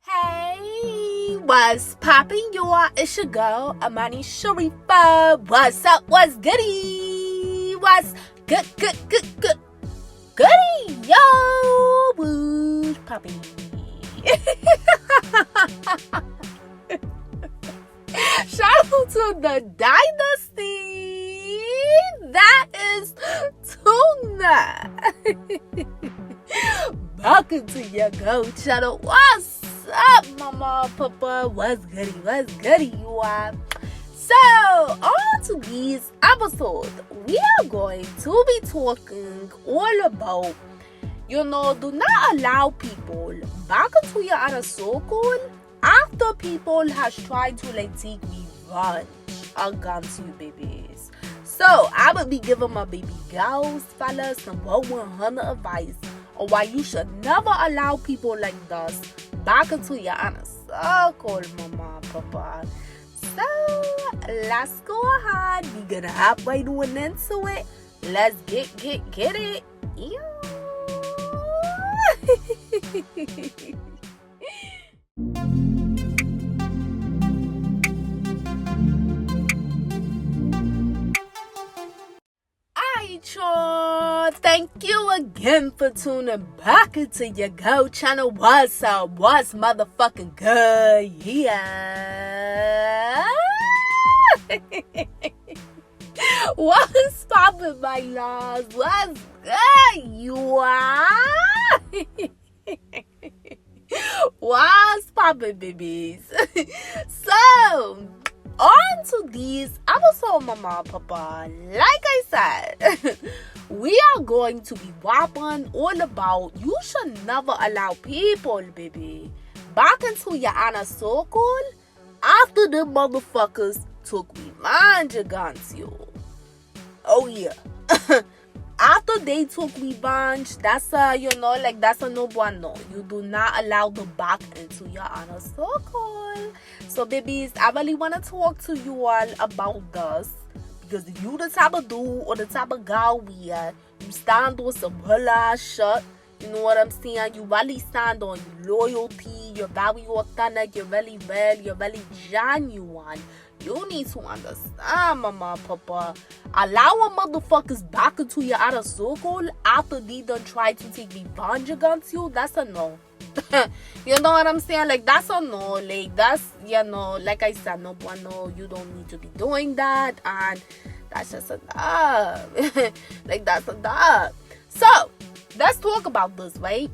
Hey, what's poppin', y'all? It's your girl, Amani Sharifa. What's up? What's goody? What's good? Goody, yo, what's poppin'? Shout out to the Dynasty. That is tuna. Welcome to your Go channel. What's up, mama, papa? What's goody, you are? So, on to this episode, we are going to be talking all about, do not allow people back into your inner circle after people has tried to take revenge against you, babies. So, I will be giving my baby girls, fellas, some 100 advice on why you should never allow people like this back into your inner circle, mama, papa. So, let's go ahead. We're gonna hop right on into it. Let's get it. Ew. Thank you again for tuning back into your Go channel. What's up? What's motherfucking good? Yeah. What's poppin', my loves? What's good? You are? What's poppin', babies? So, on to these episode, mama, papa. Like I said, we are going to be whopping all about you should never allow people, baby, back into your inner circle after the motherfuckers took revenge against you. Oh yeah. After they took revenge, that's that's a no bueno. You do not allow them back into your inner circle. So, babies, I really want to talk to you all about this. Because if you the type of dude or the type of girl where you stand on some holla shit, you know what I'm saying? You really stand on loyalty, you're very authentic, you're really real, you're really genuine. You need to understand, mama, papa. Allowing motherfuckers back into your inner circle after they done try to take revenge against you, that's a no. You know what I'm saying? That's a no. That's, like I said, no bueno. You don't need to be doing that. And that's just a dub. That's a dub. So, let's talk about this, right?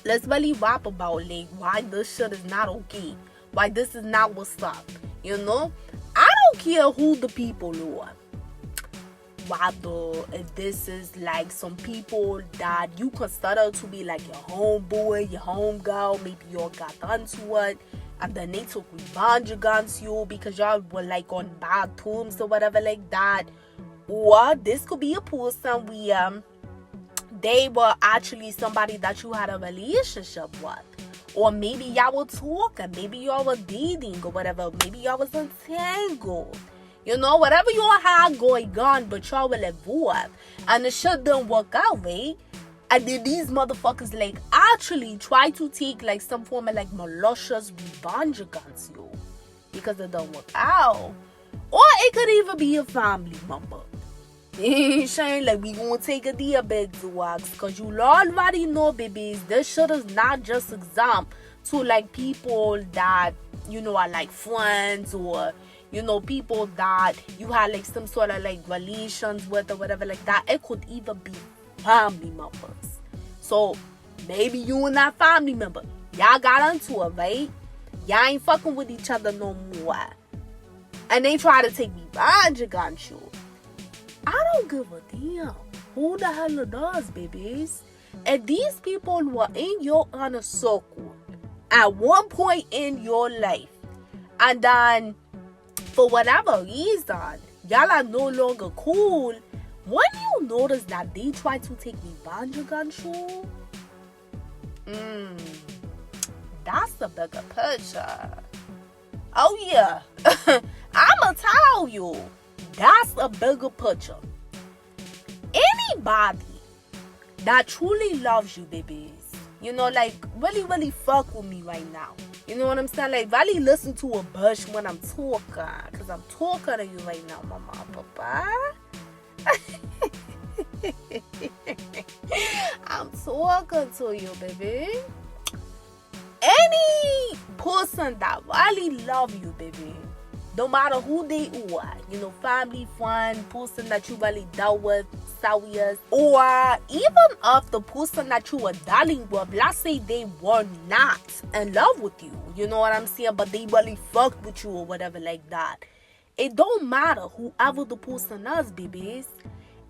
Let's really rap about, why this shit is not okay. Why this is not what's up. I don't care who the people are. Whether if this is some people that you consider to be your homeboy, your homegirl, maybe y'all got onto it and then they took revenge against you because y'all were on bad terms or whatever like that. Or this could be a person where they were actually somebody that you had a relationship with. Or maybe y'all were talking, maybe y'all were dating or whatever, maybe y'all was entangled. Whatever y'all had going on, but y'all were involved. And the shit didn't work out, right? And then these motherfuckers, actually try to take, some form of, malicious revenge against you. Because it don't work out. Or it could even be a family member. Shane, we gonna take a deal big to wax. Because you already know, babies, this shit is not just exempt to, people that, are, friends or... people that you had some sort of relations with or whatever like that. It could even be family members. So maybe you and that family member, y'all got into it, right? Y'all ain't fucking with each other no more. And they try to take revenge against you. I don't give a damn who the hell it does, babies. If these people were in your inner circle at one point in your life, and then for whatever reason, y'all are no longer cool, when you notice that they try to take revenge against you, that's the bigger picture. Oh yeah, I'ma tell you, that's a bigger picture. Anybody that truly loves you, babies, You know, like, really, really fuck with me right now. You know what I'm saying? Like, really listen to a bush when I'm talking. Because I'm talking to you right now, mama and papa. I'm talking to you, baby. Any person that really love you, baby, no matter who they are, you know, family, friend, person that you really dealt with, serious, or even if the person that you were dealing with, let's say they were not in love with you, you know what I'm saying, but they really fucked with you or whatever like that. It don't matter whoever the person is, babies.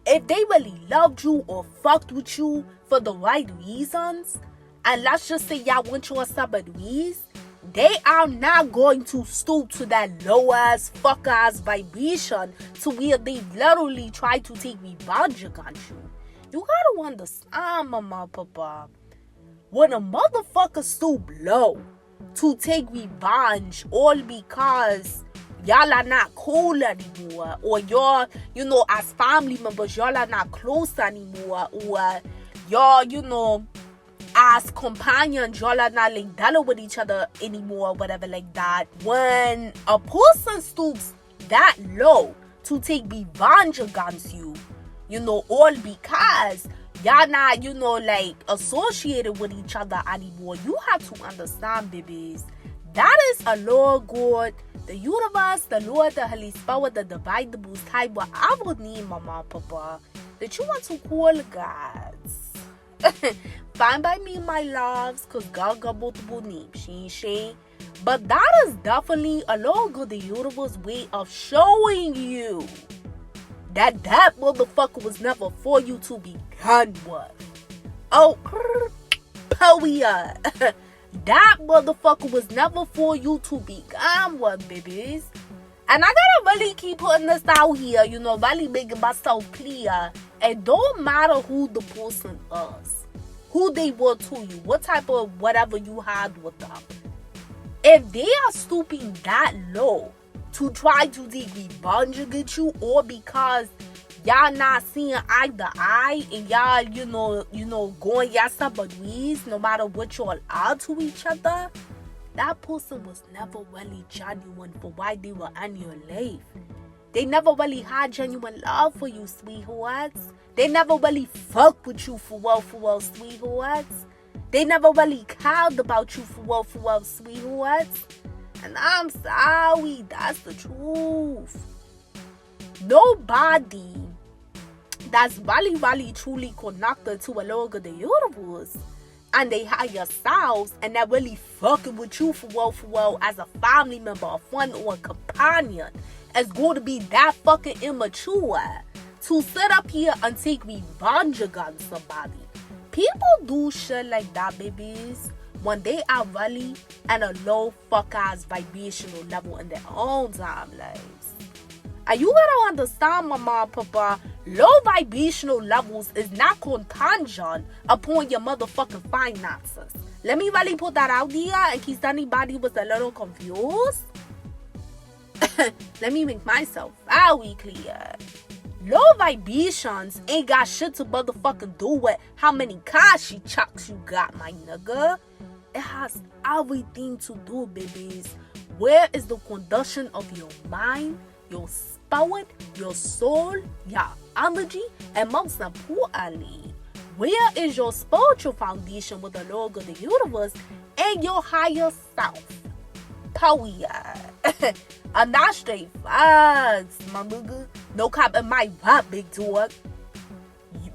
If they really loved you or fucked with you for the right reasons, and let's just say y'all went your separate ways, they are not going to stoop to that low-ass, fuck-ass vibration to where they literally try to take revenge against you. You gotta understand, mama, papa. When a motherfucker stoop low to take revenge all because y'all are not cool anymore, or y'all, you know, as family members, y'all are not close anymore, or y'all, you know, as companions, y'all are not like dealing with each other anymore, whatever like that. When a person stoops that low to take revenge against you, you know, all because y'all not, you know, like associated with each other anymore, you have to understand, babies, that is a Lord God, the universe, the Lord, the Holy Spirit, the divine, the most high, whatever name, mama, papa, that you want to call gods. Fine by me, my loves, because God got multiple names. She. But that is definitely a Lord God, the universe way of showing you that motherfucker was never for you to begin with. Oh, Poia. That motherfucker was never for you to begin with, babies. And I gotta really keep putting this out here, you know, really making myself clear. It don't matter who the person is, who they were to you, what type of whatever you had with them. If they are stooping that low to try to take revenge against you, or because y'all not seeing eye to eye and y'all, you know, going y'all separate ways, no matter what y'all are to each other, that person was never really genuine for why they were in your life. They never really had genuine love for you, sweethearts. They never really fucked with you for well, sweethearts. They never really cared about you for well, sweethearts. And I'm sorry, that's the truth. Nobody that's really, truly connected to a Lord of the universe and they higher selves and they're really fucking with you for well as a family member, a friend, or a companion is going to be that fucking immature to sit up here and take revenge against somebody. People do shit like that, babies, when they are really at a low fuck-ass vibrational level in their own time lives. And you gotta understand, mama, papa, low vibrational levels is not contingent upon your motherfucking finances. Let me really put that out there in case anybody was a little confused. Let me make myself very clear. Low vibrations ain't got shit to motherfucking do with how many Kashi chucks you got, my nigga. It has everything to do, babies. Where is the condition of your mind, your spirit, your soul, your energy, and most importantly, where is your spiritual foundation with the Lord of the universe and your higher self? Power. I'm not straight facts, my nigga. No cap in my rap, big dog.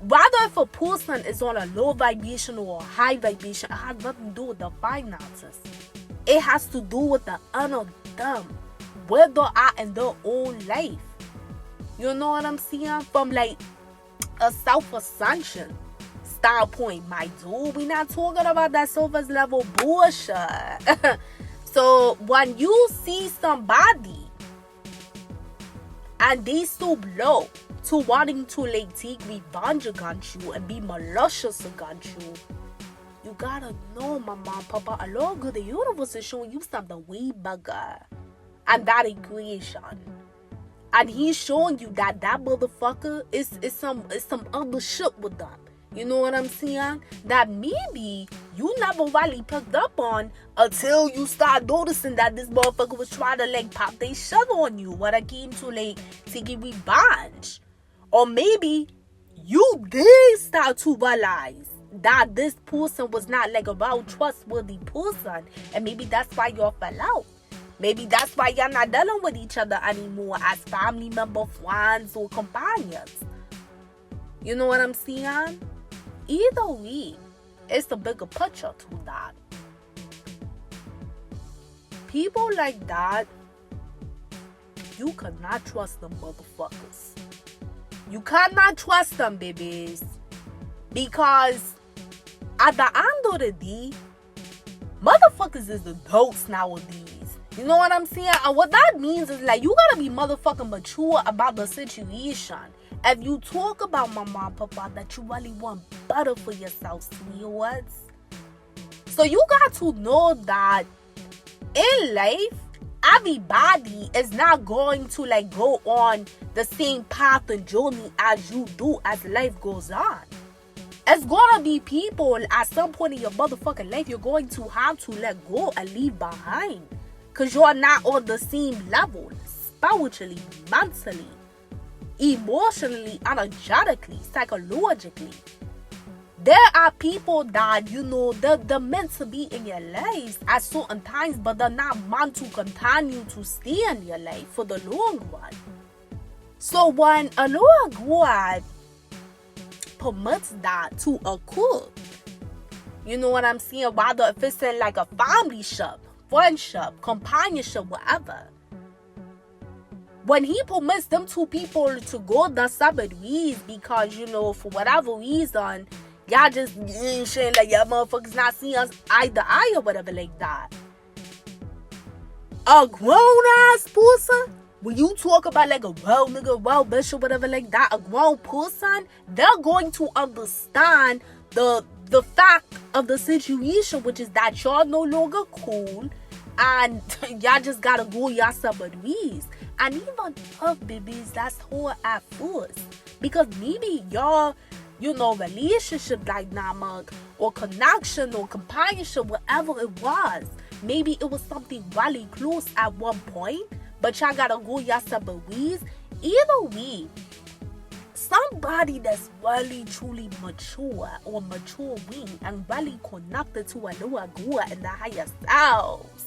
Whether if a person is on a low vibration or a high vibration, it has nothing to do with the finances. It has to do with the inner them, where they are in their own life. You know what I'm saying? From like a self-ascension standpoint, my dude. We're not talking about that surface level bullshit. So when you see somebody and they stoop low to wanting to like take revenge against you and be malicious against you, you gotta know, my mom, papa, a Lord of the universe is showing you something way bigger, and that equation. And he's showing you that motherfucker is some other shit with them. You know what I'm saying? That maybe you never really picked up on until you start noticing that this motherfucker was trying to like pop their shit on you when it came to like taking revenge. Or maybe you did start to realize that this person was not like a real trustworthy person, and maybe that's why y'all fell out. Maybe that's why y'all not dealing with each other anymore as family member, friends, or companions. You know what I'm saying? Either way, it's the bigger picture to that. People like that, you cannot trust them motherfuckers. You cannot trust them, babies. Because at the end of the day, motherfuckers is adults nowadays. You know what I'm saying? And what that means is like you gotta be motherfucking mature about the situation. If you talk about mama and papa that you really want better for yourself, sweethearts. So you got to know that in life, everybody is not going to like go on the same path and journey as you do as life goes on. It's gonna be people at some point in your motherfucking life you're going to have to let go and leave behind. Because you're not on the same level, spiritually, mentally, emotionally, energetically, psychologically. There are people that, you know, they're meant to be in your lives at certain times, but they're not meant to continue to stay in your life for the long run. So when a Lord God permits that to occur, you know what I'm saying, whether if it's in like a family ship, friendship, companionship, whatever. When he permits them two people to go their separate ways because, you know, for whatever reason, y'all just saying like y'all motherfuckers not seeing us eye to eye or whatever like that. A grown ass person, when you talk about like a well nigga, well bitch or whatever like that, a grown person, they're going to understand the fact of the situation, which is that y'all no longer cool and y'all just gotta go y'all separate ways. And even tough babies, that's hard at first, because maybe y'all, you know, relationship dynamic or connection or companionship, whatever it was, maybe it was something really close at one point, but y'all gotta go y'all separate ways. Either way, somebody that's really truly mature or maturing and really connected to a lower good and the higher selves,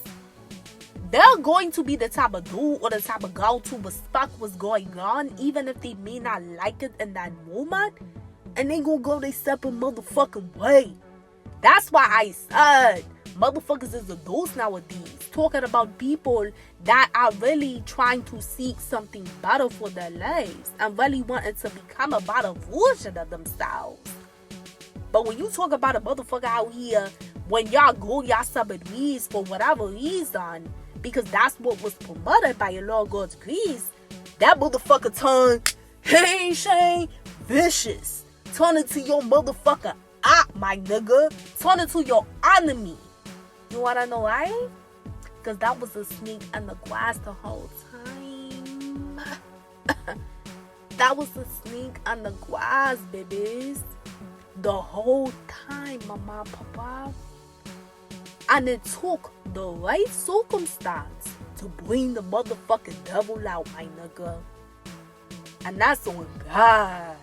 they're going to be the type of dude or the type of girl to respect what's going on, even if they may not like it in that moment, and they gonna go their separate motherfucking way. That's why I said motherfuckers is adults nowadays, talking about people that are really trying to seek something better for their lives and really wanting to become a better version of themselves. But when you talk about a motherfucker out here, when y'all go y'all separate ways for whatever reason, because that's what was promoted by your Lord God's grace, that motherfucker turned, hey Shane, vicious. Turn into your motherfucker op, my nigga. Turn into your enemy. You wanna know why? Because that was a snake in the grass the whole time. That was a snake in the grass, babies. The whole time, mama, papa. And it took the right circumstance to bring the motherfucking devil out, my nigga. And that's on God.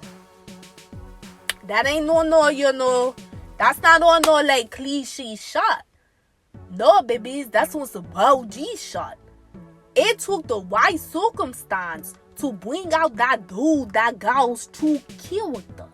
That ain't no, you know. That's not on no, like, cliche shot. No, babies, that's on some OG shot. It took the right circumstance to bring out that dude, that girl's true character.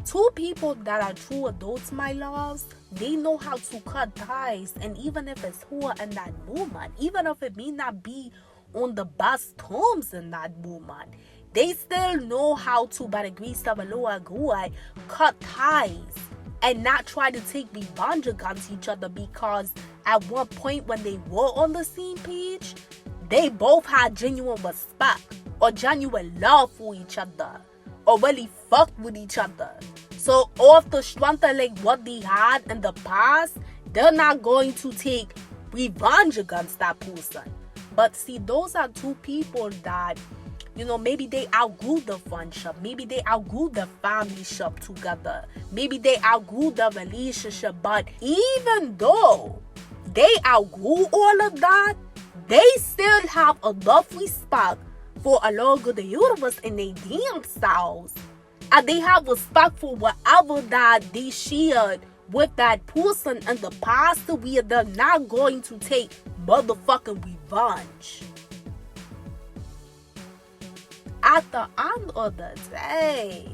Two people that are true adults, my loves, they know how to cut ties. And even if it's her in that moment, even if it may not be on the best terms in that moment, they still know how to, by the grace of the Lord God, cut ties and not try to take revenge against each other, because at one point when they were on the same page, they both had genuine respect or genuine love for each other or really fucked with each other. So off the strength of like what they had in the past, they're not going to take revenge against that person. But see, those are two people that You know, maybe they outgrew the friendship. Maybe they outgrew the family ship together. Maybe they outgrew the relationship. But even though they outgrew all of that, they still have enough respect for a Lord of the universe in their damn selves. And they have respect for whatever that they shared with that person in the past, where they're not going to take motherfucking revenge. At the end of the day,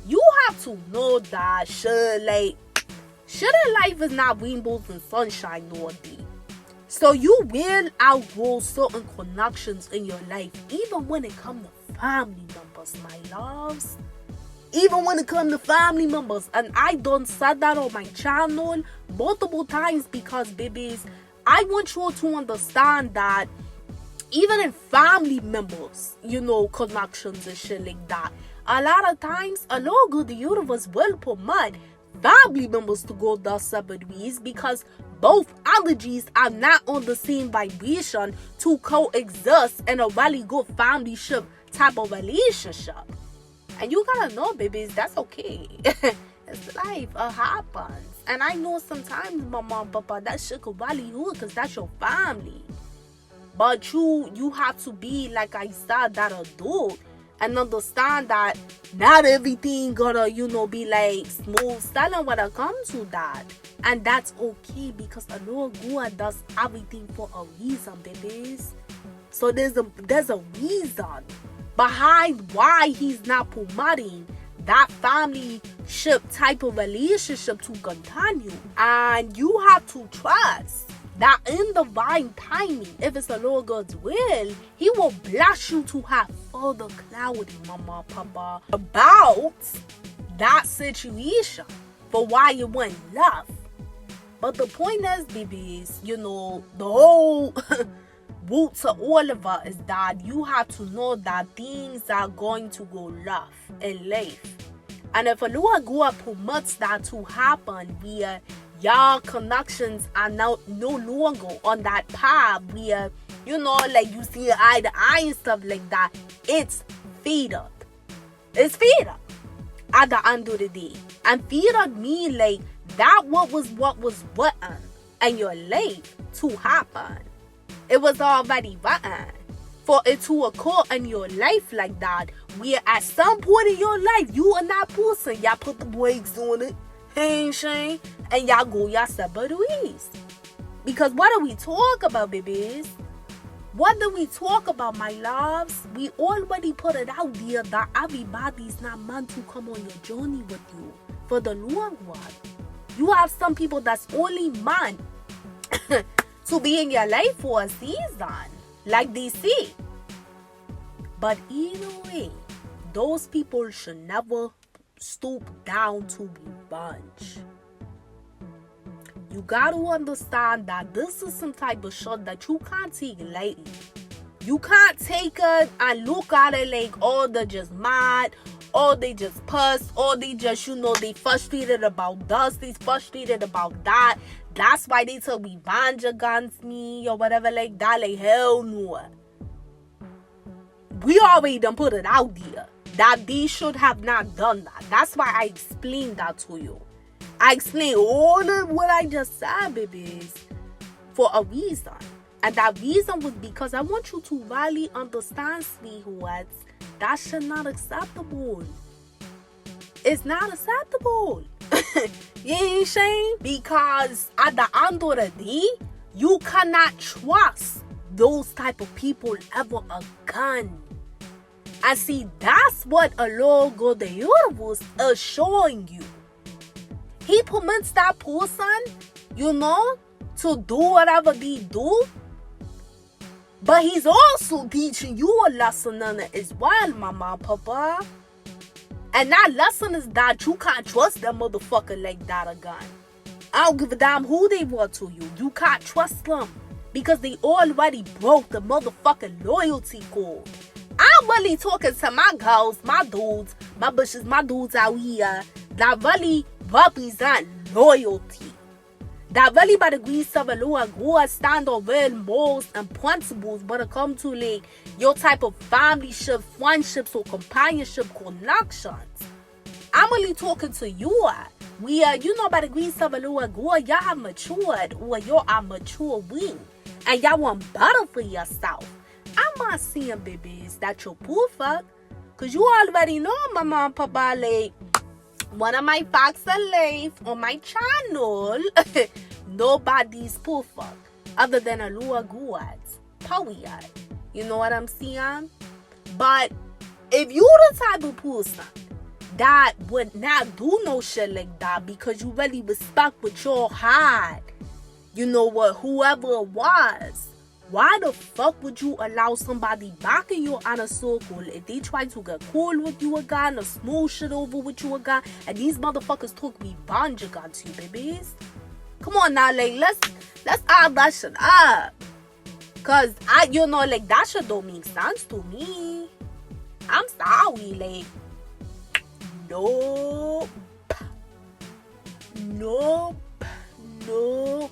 you have to know that shit life is not rainbows and sunshine all day. So you will outgrow certain connections in your life, even when it comes to family members, my loves. Even when it comes to family members. And I done said that on my channel multiple times because, babies, I want you to understand that even in family members, you know, connections and shit like that, a lot of times, a Lord of the universe will permit family members to go their separate ways because both energies are not on the same vibration to coexist in a really good family ship type of relationship. And you gotta know, babies, that's okay. It's life, it happens. And I know sometimes, mama and papa, that shit could really hurt because that's your family. But you have to be, like I said, that adult and understand that not everything gonna, you know, be like smooth sailing when it comes to that. And that's okay because the Lord God does everything for a reason, babies. So there's a reason behind why he's not promoting that family ship type of relationship to continue. And you have to trust that in divine timing, if it's the Lord God's will, he will bless you to have further clarity, mama, papa, about that situation for why it went left. But the point is, babies, you know, the whole root to all of it is that you have to know that things are going to go left in life. And if a Lord God permits that to happen, where y'all connections are now no longer on that path where, you know, like you see eye to eye and stuff like that, it's faded. It's faded at the end of the day. And faded mean like that what was written in your life to happen. It was already written for it to occur in your life like that, where at some point in your life, you and that person, y'all put the brakes on it, and y'all go y'all separate ways. Because what do we talk about, babies? What do we talk about, my loves? We already put it out there that everybody's not meant to come on your journey with you for the long run. You have some people that's only meant to be in your life for a season, like they say. But either way, those people should never stoop down to revenge. You got to understand that this is some type of shit that you can't take lightly. You can't take it and look at it like, oh, they're just mad, or they just pissed, or they just, you know, they frustrated about this, they frustrated about that. That's why they took revenge against me or whatever like that. Like, hell no. We already done put it out there that they should have not done that. That's why I explained that to you. I explained all of what I just said, babies, for a reason. And that reason was because I want you to really understand, sweethearts, that shit not acceptable. It's not acceptable. You ain't saying? Because at the end of the day, you cannot trust those type of people ever again. And see, that's what a Lord God the universe is showing you. He permits that person, you know, to do whatever they do. But he's also teaching you a lesson in it as well, mama, papa. And that lesson is that you can't trust that motherfucker like that again. I don't give a damn who they were to you. You can't trust them. Because they already broke the motherfucking loyalty code. I'm really talking to my girls, my dudes, my bushes, my dudes out here that really represent loyalty. that really by the grace of the Lord, God stand on real morals and principles when it comes to like your type of family ship, friendships, or companionship connections. I'm only talking to you. We are, by the grace of the Lord, God, y'all have matured, or y'all are mature wing, and y'all want better for yourself. I'm not saying, babies, that you're perfect, because you already know, mama and papa, like, one of my facts of life on my channel, nobody's perfect other than a Lord God. Period. You know what I'm saying? But if you're the type of person that would not do no shit like that because you really respect what y'all had, you know what, whoever it was, why the fuck would you allow somebody back in your inner circle if they try to get cool with you again or smooth shit over with you again, and these motherfuckers took revenge against you, babies? Come on now, like, let's add that shit up. Cause like, that shit don't make sense to me. I'm sorry, like, nope. No. No.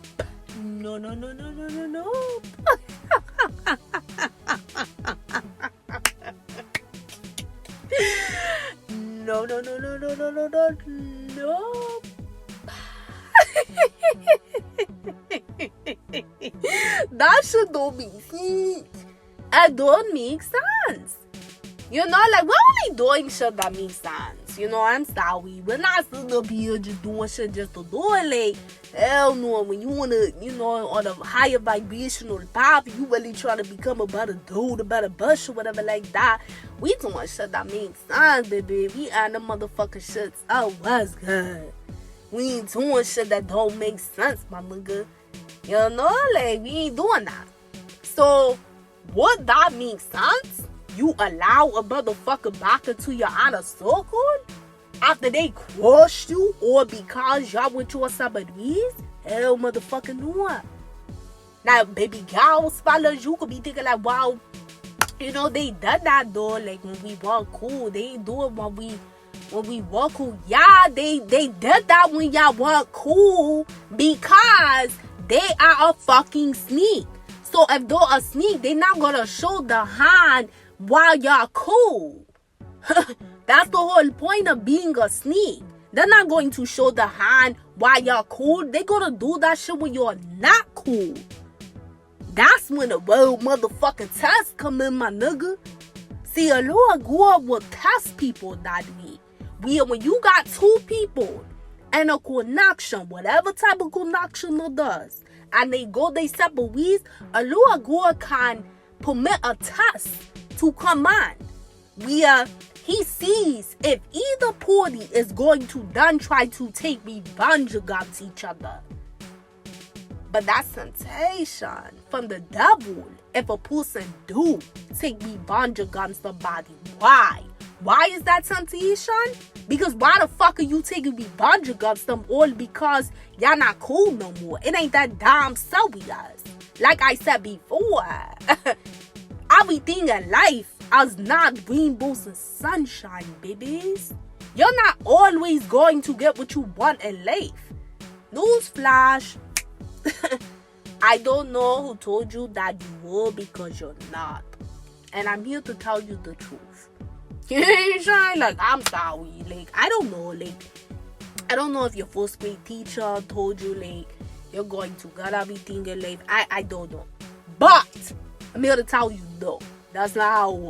That shit don't make sense. It don't make sense. Like, we're only doing shit that makes sense. I'm sorry. We're not sitting up here just doing shit just to do it. Like, hell no. When you want to, on a higher vibrational path, you really trying to become a better dude, a better bush, or whatever like that. We doing shit that makes sense, baby. We and the motherfucking shits. Oh, what's good? We ain't doing shit that don't make sense, my nigga. Like, we ain't doing that. So, would that make sense? You allow a motherfucker back into your inner circle after they crushed you, or because y'all went your separate ways? Hell motherfucking no. Now, baby girls, fellas, you could be thinking like, wow, they did that though. Like, when we were cool, they ain't do it when we were cool. Yeah, they did that when y'all were cool because they are a fucking sneak. So if they're a sneak, they're not gonna show the hand while y'all cool. That's the whole point of being a sneak. They're not going to show the hand while y'all cool. They're gonna do that shit when you're not cool. That's when the real motherfucking test come in, my nigga. See, a Lord God will test people that way. When you got two people and a connection, whatever type of connection it does, and they go their separate ways, a Lord God can permit a test to come on where he sees if either party is going to then try to take revenge against each other. But that's temptation from the devil if a person do take revenge against somebody. Why? Why is that temptation? Because why the fuck are you taking revenge against them all because y'all not cool no more? It ain't that damn serious. Like I said before, everything in life is not rainbows and sunshine, babies. You're not always going to get what you want in life. Newsflash. I don't know who told you that you will because you're not. And I'm here to tell you the truth. Like, I'm sorry. Like, I don't know. Like, I don't know if your first grade teacher told you, like, you're going to get everything in life. I don't know. But I'm here to tell you, no. That's not how it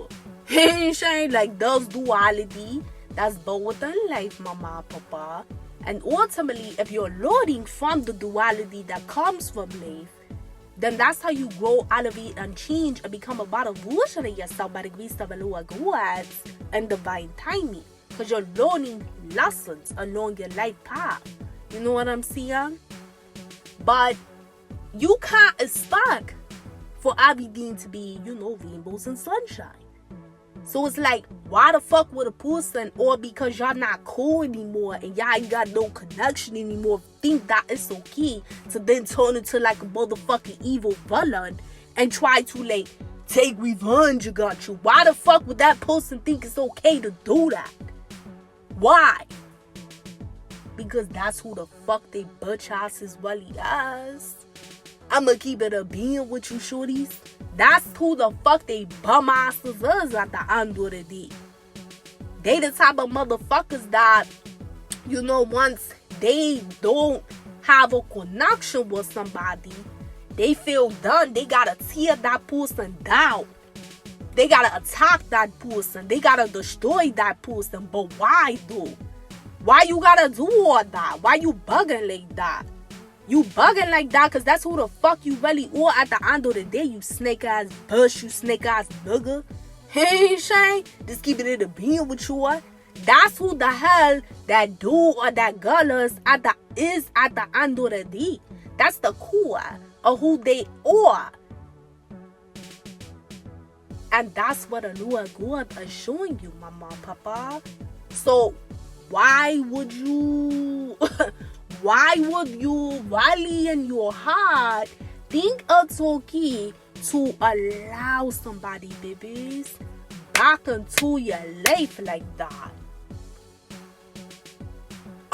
works. Like, there's duality. That's both in life, mama, papa. And ultimately, if you're learning from the duality that comes from life, then that's how you grow, elevate, and change and become a better version of yourself by the grace of the Lord God and divine timing. Because you're learning lessons along your life path. You know what I'm saying? But you can't expect for everything to be, rainbows and sunshine. So it's like, why the fuck would a person, or because y'all not cool anymore and y'all ain't got no connection anymore, think that it's okay to then turn into like a motherfucking evil villain and try to like take revenge against you? Why the fuck would that person think it's okay to do that? Why? because that's who the fuck they bitch asses really is. I'ma keep it a being with you shorties. That's who the fuck they bum asses is at the end of the day. They the type of motherfuckers that, once they don't have a connection with somebody, they feel done. They gotta tear that person down. They gotta attack that person. They gotta destroy that person. But why though? Why you gotta do all that? Why you bugging like that? You bugging like that because that's who the fuck you really are at the end of the day, you snake ass bush, you snake ass nigga. Hey, Shane, just keep it in the being with you. That's who the hell that dude or that girl is at the end of the day. That's the core of who they are. And that's what the Lord God is showing you, mama, papa. So why would you really in your heart think it's okay to allow somebody, babies, back into your life like that?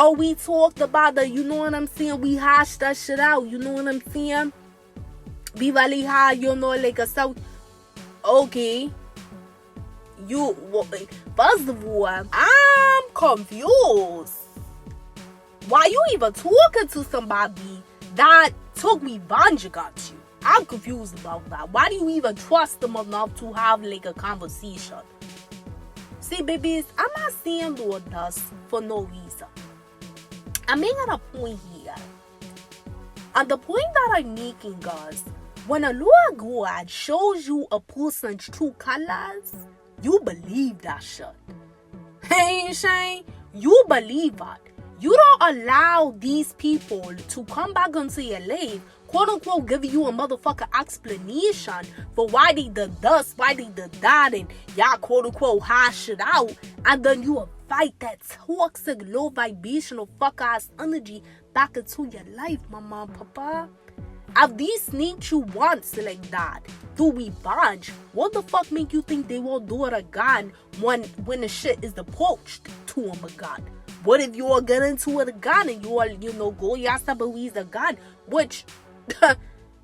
Oh, we talked about the, you know what I'm saying? We hashed that shit out, you know what I'm saying? We really had, like a so. Okay. First of all, I'm confused. Why you even talking to somebody that took revenge against you? I'm confused about that. Why do you even trust them enough to have like a conversation? See, babies, I'm not saying Lord does for no reason. I'm making a point here. And the point that I'm making is, when a Lord God shows you a person's true colors, you believe that shit. Hey, Shane, you believe it. You don't allow these people to come back into your life, quote unquote, giving you a motherfucking explanation for why they did this, why they did that, and y'all quote unquote hash it out, and then you invite that toxic, low vibrational fuck ass energy back into your life, mama and papa. If these sneaked you once like that, do we bunch? What the fuck make you think they won't do it again when the shit is approached to them again? What if you all get into it again and you all, go your separate ways again? Which,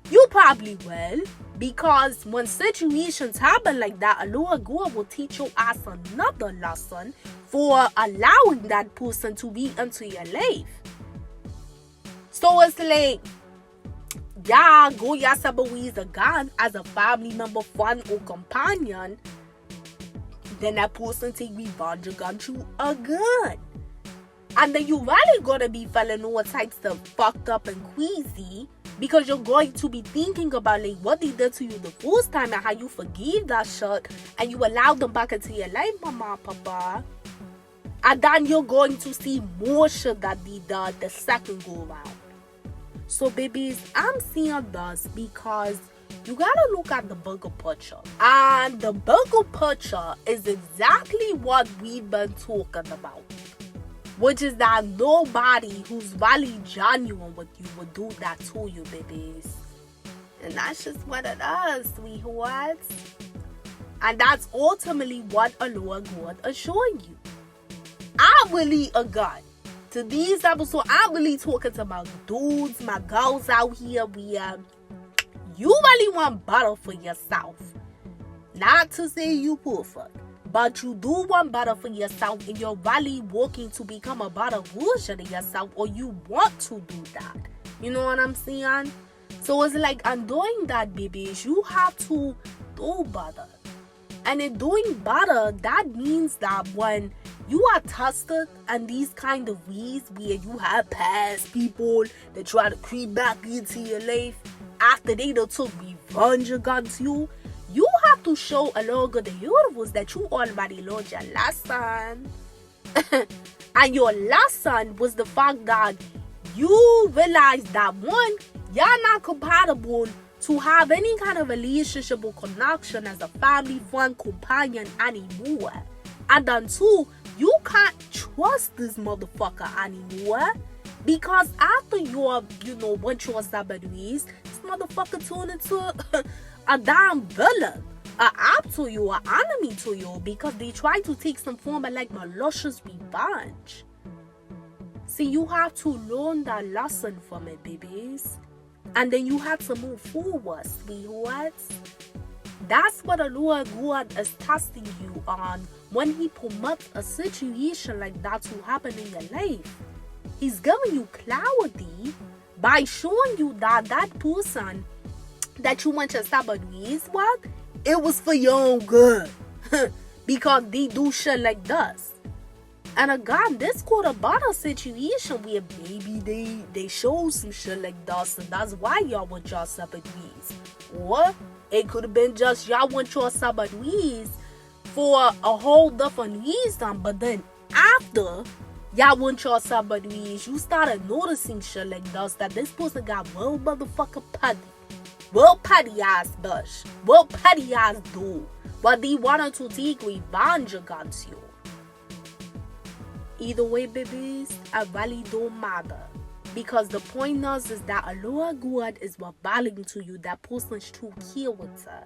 you probably will. Because when situations happen like that, a Lord God will teach you as another lesson for allowing that person to be into your life. So it's like, y'all go your separate ways again as a family member, friend, or companion. Then that person take revenge against you again. And then you really gotta be feeling all types of fucked up and queasy, because you're going to be thinking about like what they did to you the first time and how you forgive that shit and you allowed them back into your life, mama, papa. And then you're going to see more shit that they did the second go around. So babies, I'm seeing this because you gotta look at the bigger picture. And the bigger picture is exactly what we've been talking about. Which is that nobody who's really genuine with you would do that to you, babies. And that's just what it is, sweethearts. And that's ultimately what a Lord God is showing you. I really agree. To these episodes, I'm really talking to my dudes, my girls out here. You really want better for yourself. Not to say you perfect. But you do want better for yourself and you're really working to become a better version of yourself, or you want to do that. You know what I'm saying? So it's like, I'm doing that, babies. You have to do better. And in doing better, that means that when you are tested in these kind of ways where you have past people that try to creep back into your life after they done took revenge against you, you have to show a lot of the universe that you already learned your lesson. And your lesson was the fact that you realized that one, you're not compatible to have any kind of relationship or connection as a family, friend, companion anymore. And then two, you can't trust this motherfucker anymore. Because after you're, went your separate ways, this motherfucker turned into a damn villain, an app to you, an enemy to you, because they try to take some form of like malicious revenge. See, you have to learn that lesson from it, babies. And then you have to move forward, sweethearts. That's what the Lord God is testing you on when He permits a situation like that to happen in your life. He's giving you clarity by showing you that that person that you went your Sabbath with, it was for your own good. Because they do shit like this. And again, this could have been a situation where maybe they show some shit like this, and that's why y'all want y'all Sabbath with. Or it could have been just y'all want your Sabbath with for a whole different reason. But then after y'all want your Sabbath with, you started noticing shit like this, that this person got real motherfucking petty. Real petty ass bush. Real petty ass dude. But they wanted to take revenge against you. Either way, babies, it really don't matter. Because the point is that a lower God is revealing to you that person's true character.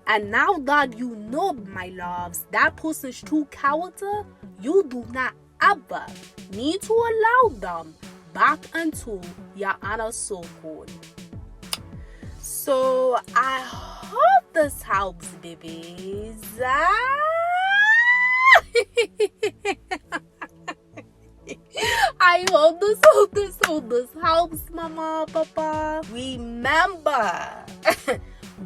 And now that you know, my loves, that person's true character, you do not ever need to allow them back into your inner circle. So I hope this helps, babies. I hope this helps, Mama, Papa. Remember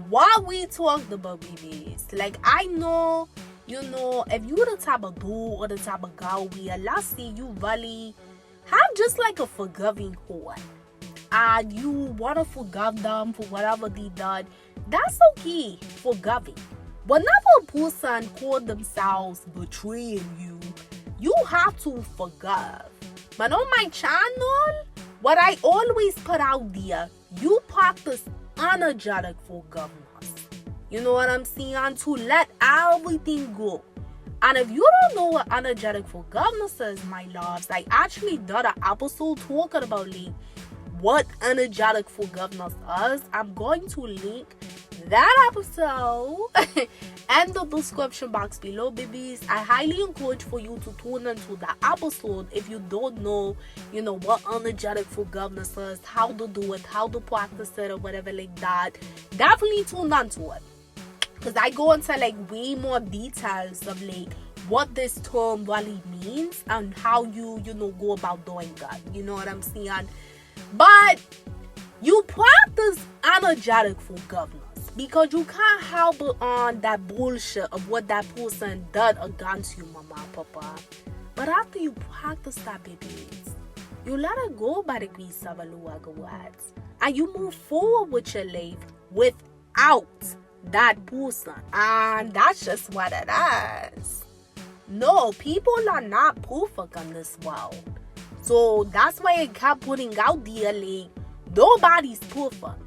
what we talked about, babies. Like, I know, if you're the type of dude or the type of girl where, let's say, you really have just like a forgiving heart, and you want to forgive them for whatever they done, that's okay, forgiving. Whenever a person called themselves betraying you, you have to forgive. But on my channel, what I always put out there, you practice energetic forgiveness. You know what I'm saying? To let everything go. And if you don't know what energetic forgiveness is, my loves, I actually did an episode talking about what energetic forgiveness is. I'm going to link that episode and the description box below, babies. I highly encourage for you to tune into that episode if you don't know, what energetic forgiveness is, how to do it, how to practice it, or whatever like that. Definitely tune into it, because I go into way more details of what this term really means and how you go about doing that. You know what I'm saying? But you practice energetic forgiveness because you can't help it on that bullshit of what that person did against you, Mama, Papa. But after you practice that, babies, you let it go by the grace of Allah, and you move forward with your life without that person. And that's just what it is. No, people are not perfect in this world. So that's why I kept putting out there, nobody's perfect.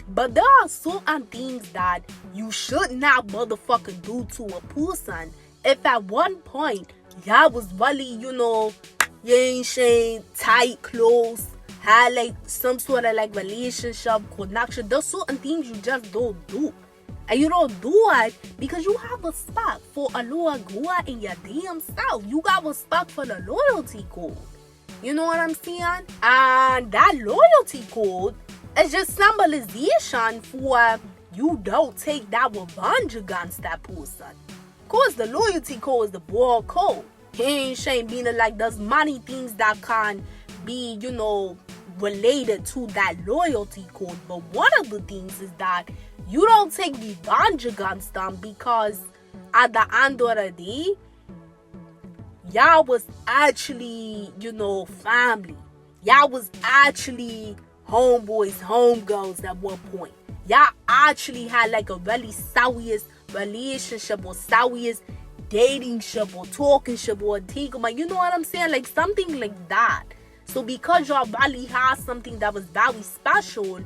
But there are certain things that you should not motherfucking do to a person if at one point y'all was really, you ain't saying tight, close, had some sort of relationship, connection. There's certain things you just don't do. And you don't do it because you have respect for a lower God in your damn self. You got respect for the loyalty code. You know what I'm saying? And that loyalty code is just symbolization for you don't take that revenge against that person. Of course, the loyalty code is the broad code. He ain't saying meaning there's many things that can be, related to that loyalty code. But one of the things is that you don't take revenge against them because at the end of the day, y'all was actually, family. Y'all was actually homeboys, homegirls at one point. Y'all actually had a really serious relationship or serious dating ship or talking ship or entanglement. You know what I'm saying? Something like that. So because y'all really had something that was very special,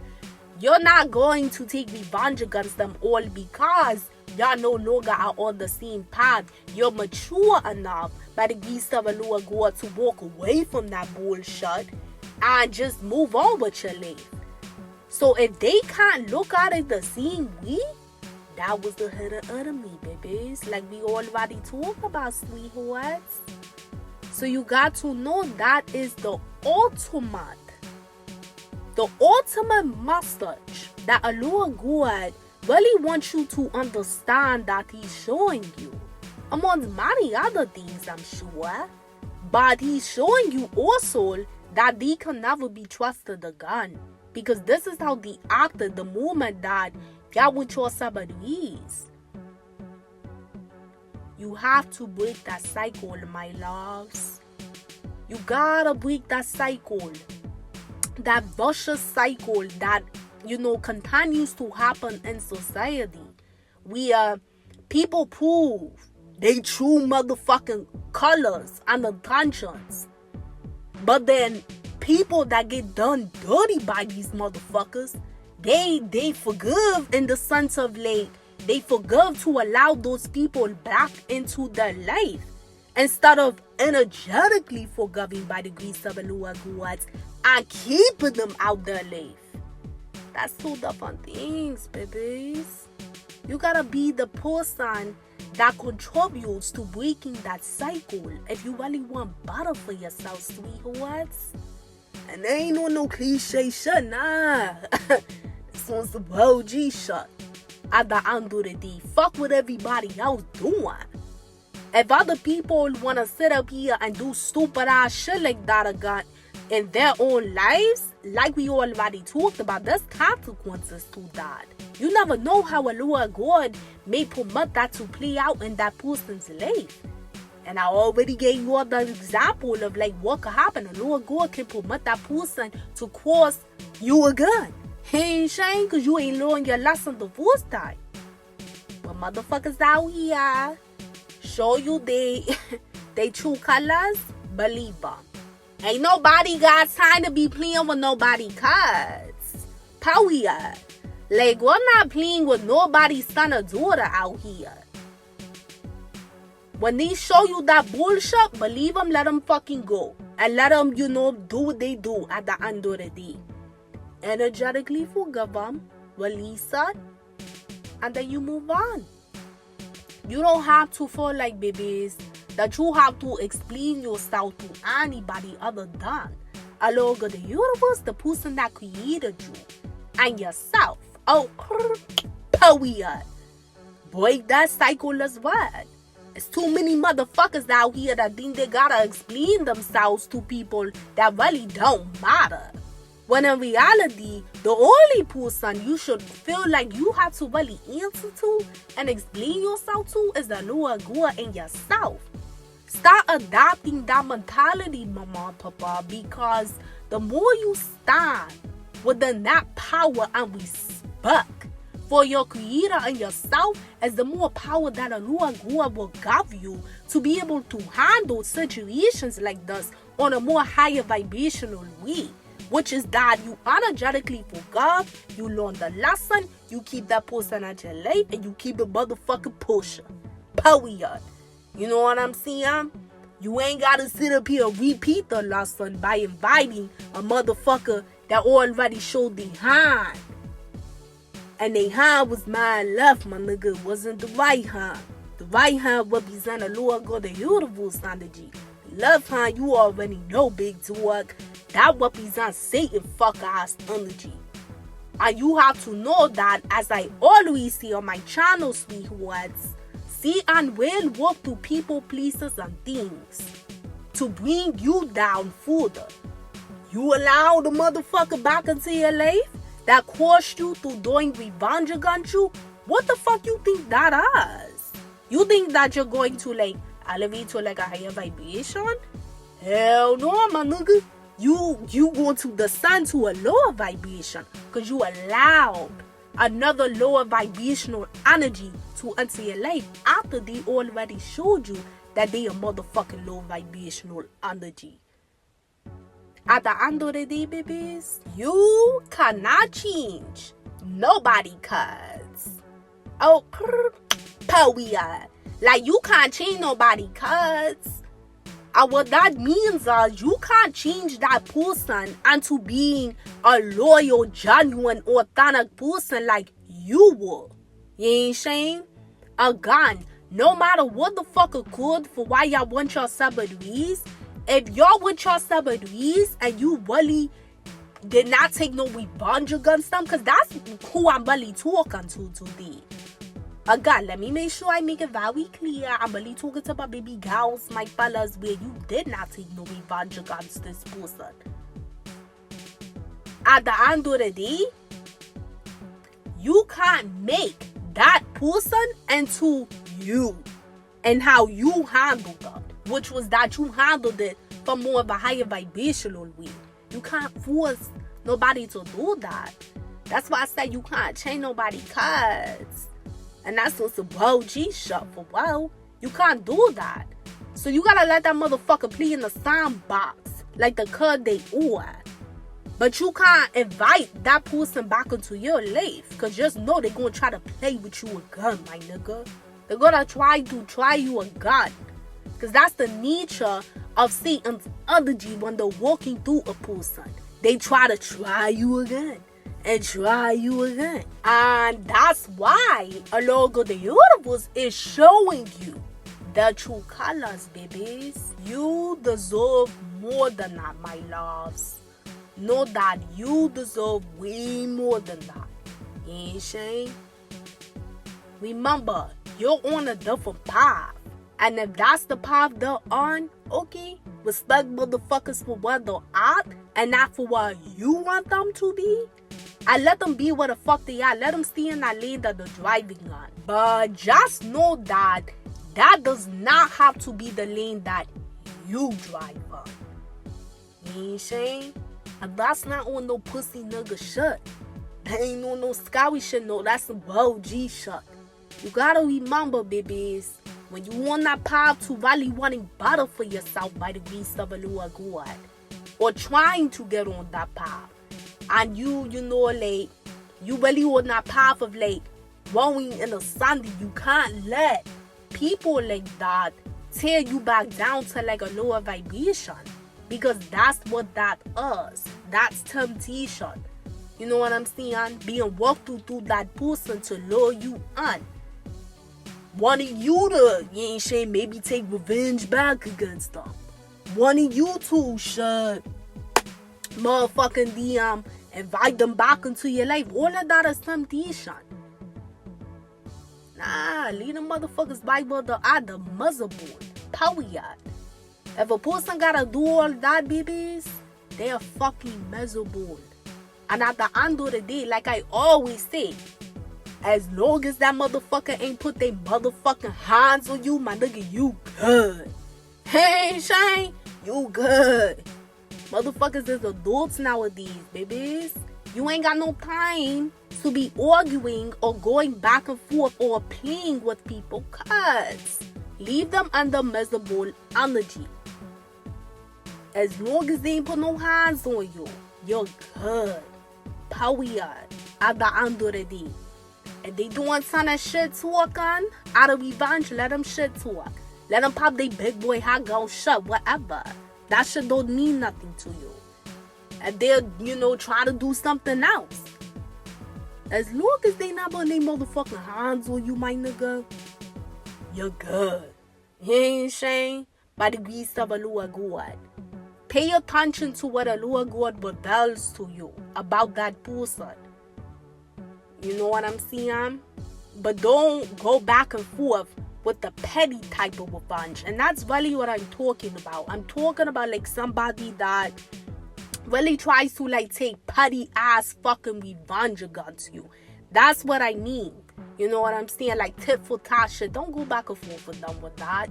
you're not going to take revenge against them all because y'all no longer are on the same path. You're mature enough by the grace of the Lord God to walk away from that bullshit and just move on with your life. So if they can't look at it the same way, that was the hidden enemy, babies. We already talked about, sweethearts. So you got to know that is the ultimate message that Allah God really wants you to understand that He's showing you. Among many other things, I'm sure. But He's showing you also that they can never be trusted again. Because this is how they acted the moment that y'all with your sabbaths. You have to break that cycle, my loves. You gotta break that cycle. That vicious cycle that, continues to happen in society. Where people prove they true motherfucking colors and intentions. But then people that get done dirty by these motherfuckers, they forgive in the sense of like, they forgive to allow those people back into their life. Instead of energetically forgiving by the grace of Allah gods and keeping them out their life. That's two different things, babies. You gotta be the person that contributes to breaking that cycle if you really want better for yourself, sweethearts. And there ain't no cliche shit, nah. This one's the OG shit. At the end of the day, fuck what everybody else doing. If other people want to sit up here and do stupid ass shit like that again in their own lives, like we already talked about, there's consequences to that. You never know how Allah God may permit that to play out in that person's life. And I already gave you all the example of like what could happen. Allah God can permit that person to cross you again. He ain't shame because you ain't learned your lesson the first time. But motherfuckers out here show you they true colors, believe them. Ain't nobody got time to be playing with nobody cards. Period. Like, we're not playing with nobody's son or daughter out here. When they show you that bullshit, believe them, let them fucking go. And let them, do what they do at the end of the day. Energetically forgive them, release it, and then you move on. You don't have to feel like, babies, that you have to explain yourself to anybody other than Allah, the universe, the person that created you, and yourself. Oh, period. Break that cycle as well. There's too many motherfuckers out here that think they gotta explain themselves to people that really don't matter. When in reality, the only person you should feel like you have to really answer to and explain yourself to is the Lord God and yourself. Start adopting that mentality, mama and papa, because the more you stand within that power and respect for your creator and yourself, is the more power that the Lord God will give you to be able to handle situations like this on a more higher vibrational way. Which is that you energetically forgive, you learn the lesson, you keep that person at your life, and you keep the motherfucking pushing. Period. You know what I'm saying? You ain't gotta sit up here and repeat the lesson by inviting a motherfucker that already showed their hand. And their hand was mine left, my nigga. It wasn't the right hand. The right hand represents the Lord God, the universe energy. The left hand, you already know, big dog. That represents Satan fuck ass energy. And you have to know that, as I always say on my channel, sweethearts, Satan will work through people, places, and things to bring you down further. You allow the motherfucker back into your life that caused you to doing revenge against you. What the fuck you think that is? You think that you're going to like elevate to like a higher vibration? Hell no, my nigga. You going to descend to a lower vibration because you allowed another lower vibrational energy to enter your life after they already showed you that they a motherfucking low vibrational energy. At the end of the day, babies, you cannot change. Nobody cares. Oh, period. Like, you can't change nobody cares. And what that means is you can't change that person into being a loyal, genuine, authentic person like you were. You ain't saying? Again, no matter what the fuck occurred for why y'all want your celebrities, If y'all with your celebrities and you really did not take no revenge against them, because that's who I'm really talking to today. Again, let me make sure I make it very clear. I'm really talking to my baby girls, my fellas, where you did not take no revenge against this person. At the end of the day, you can't make that person into you and how you handled it, which was that you handled it from more of a higher vibrational way. You can't force nobody to do that. That's why I said you can't change nobody's cards. And that's what's a bro G shut for well. You can't do that. So you gotta let that motherfucker play in the sandbox like the card they are. But you can't invite that person back into your life. Because just know they're going to try to play with you again, my nigga. They're going to try you again. Because that's the nature of Satan's energy when they're walking through a person. They try to try you again. And try you again. And that's why a lot of the universe is showing you the true colors, babies. You deserve more than that, my loves. Know that you deserve way more than that. You ain't saying? Remember, you're on a different path. And if that's the path they're on, okay, respect motherfuckers for what they're at and not for what you want them to be. And let them be where the fuck they are. Let them stay in that lane that they're driving on. But just know that that does not have to be the lane that you drive on. You ain't saying? And that's not on no pussy nigga shit. That ain't on no scary shit, no. That's some bro G shit. You gotta remember, babies, when you on that path to really wanting better for yourself by the grace of a Lord God, or trying to get on that path, and you know, like, you really on that path of, like, growing in the Sunday, you can't let people like that tear you back down to, like, a lower vibration. Because that's what that is. That's temptation. You know what I'm saying? Being walked through that person to lure you on. Wanting you to, you ain't saying, maybe take revenge back against them. Wanting you to should motherfucking invite them back into your life. All of that is temptation. Nah, leave the motherfuckers by where they're at, the miserable. Period. If a person gotta do all that, babies, they are fucking miserable. And at the end of the day, like I always say, as long as that motherfucker ain't put their motherfucking hands on you, my nigga, you good. Hey, Shane, you good. Motherfuckers is adults nowadays, babies. You ain't got no time to be arguing or going back and forth or playing with people, cuz leave them under miserable energy. As long as they ain't put no hands on you, you're good. Period. At the end of the day. If they doing some of shit talking, out of revenge, let them shit talk. Let them pop they big boy hot girl shut, whatever. That shit don't mean nothing to you. And they'll, try to do something else. As long as they not putting their motherfucking hands on you, my nigga, you're good. You ain't saying? By the grace of a Lord God. Pay attention to what a Lord God reveals to you about that person. You know what I'm saying? But don't go back and forth with the petty type of revenge. And that's really what I'm talking about. I'm talking about like somebody that really tries to like take petty ass fucking revenge against you. That's what I mean. You know what I'm saying? Like tit for tat shit. Don't go back and forth with them with that.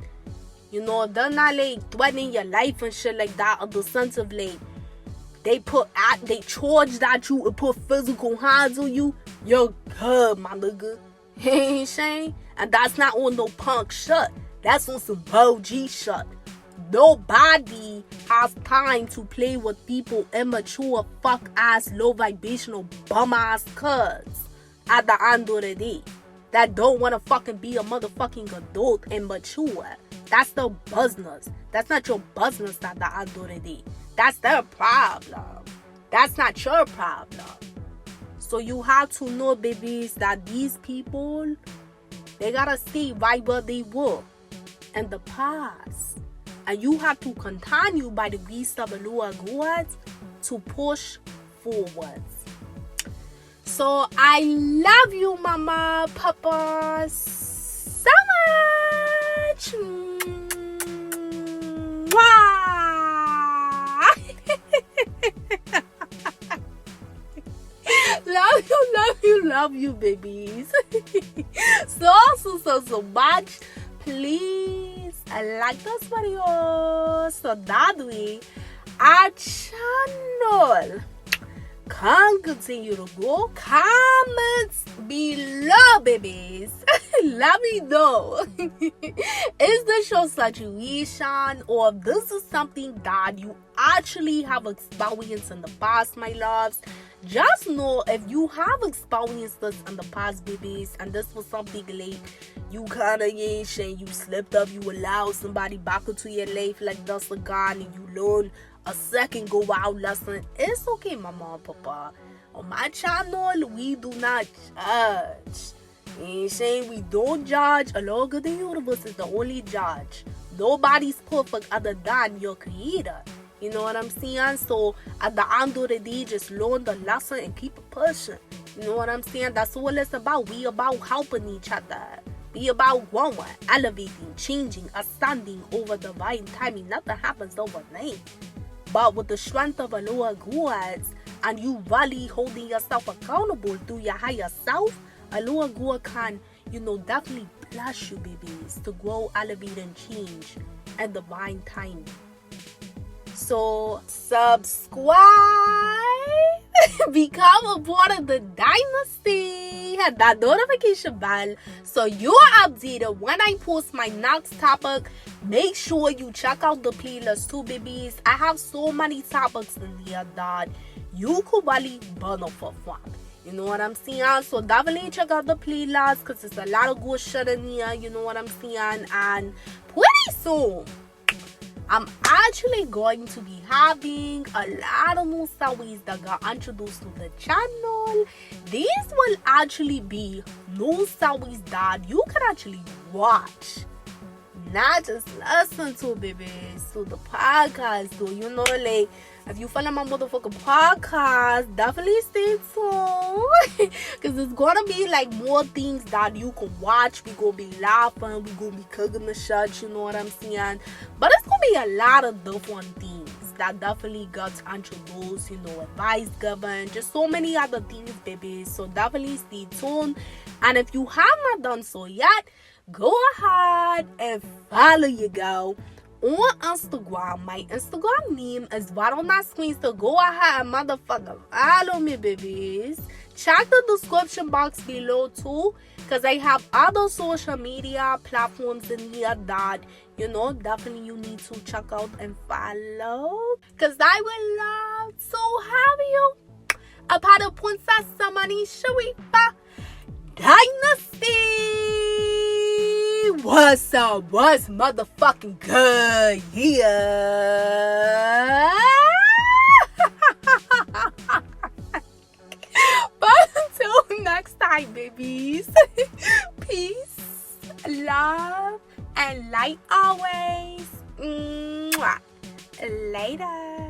You know, they're not like threatening your life and shit like that, of the sense of like they charge at you and put physical hands on you. You're good, my nigga. You ain't saying? And that's not on no punk shit. That's on some OG shit. Nobody has time to play with people immature, fuck ass, low vibrational, bum ass cuz at the end of the day that don't want to fucking be a motherfucking adult and mature. That's their business. That's not your business at the end of the day. That's their problem. That's not your problem. So you have to know, babies, that these people, they gotta stay right where they were in the past. and you have to continue by the grace of the Lord God to push forwards. So I love you, Mama, Papa, so much. Mwah. Love you, babies. so much. Please like this video so that way our channel can continue to grow. Comments below, babies. Let me know. Is this your situation, or this is something that you actually have experienced in the past, my loves? Just know, if you have experienced this in the past, babies, and this was something like you kind of and you slipped up, you allowed somebody back into your life like this again, and you learn a second go out lesson, it's okay, Mama and Papa. On my channel, we do not judge. Ain't saying we don't judge. Allah of the universe is the only judge. Nobody's perfect other than your creator. You know what I'm saying? So at the end of the day, just learn the lesson and keep it pushing. You know what I'm saying? That's all it's about. We about helping each other. Be about growing, elevating, changing, ascending over divine timing. Nothing happens overnight. But with the strength of a lower gods, and you really holding yourself accountable through your higher self, a lower God can, definitely bless you, babies, to grow, elevate, and change at divine timing. So subscribe, become a part of the Dynasty, hit that notification bell so you're updated when I post my next topic. Make sure you check out the playlist too, babies. I have so many topics in here that you could really benefit from. You know what I'm saying? So definitely check out the playlist, because there's a lot of good shit in here. You know what I'm saying? And pretty soon, I'm actually going to be having a lot of new series that got introduced to the channel. These will actually be new series that you can actually watch, not just listen to, babies. So the podcast, so like, if you follow my motherfucking podcast, definitely stay tuned, because it's gonna be like more things that you can watch. We gonna be laughing, we gonna be cooking the shit, you know what I'm saying? But it's gonna be a lot of different things that definitely got introduced, advice given, just so many other things, babies. So definitely stay tuned, and if you have not done so yet, go ahead and follow your girl on Instagram. My Instagram name is right on that screen, so go ahead and motherfucker follow me, babies. Check the description box below too, because I have other social media platforms in here that definitely you need to check out and follow, because I would love to have you a part of Princess Samani Sharifa Dynasty. What's up? What's motherfucking good? Yeah. But until next time, babies. Peace, love, and light always. Mwah. Later.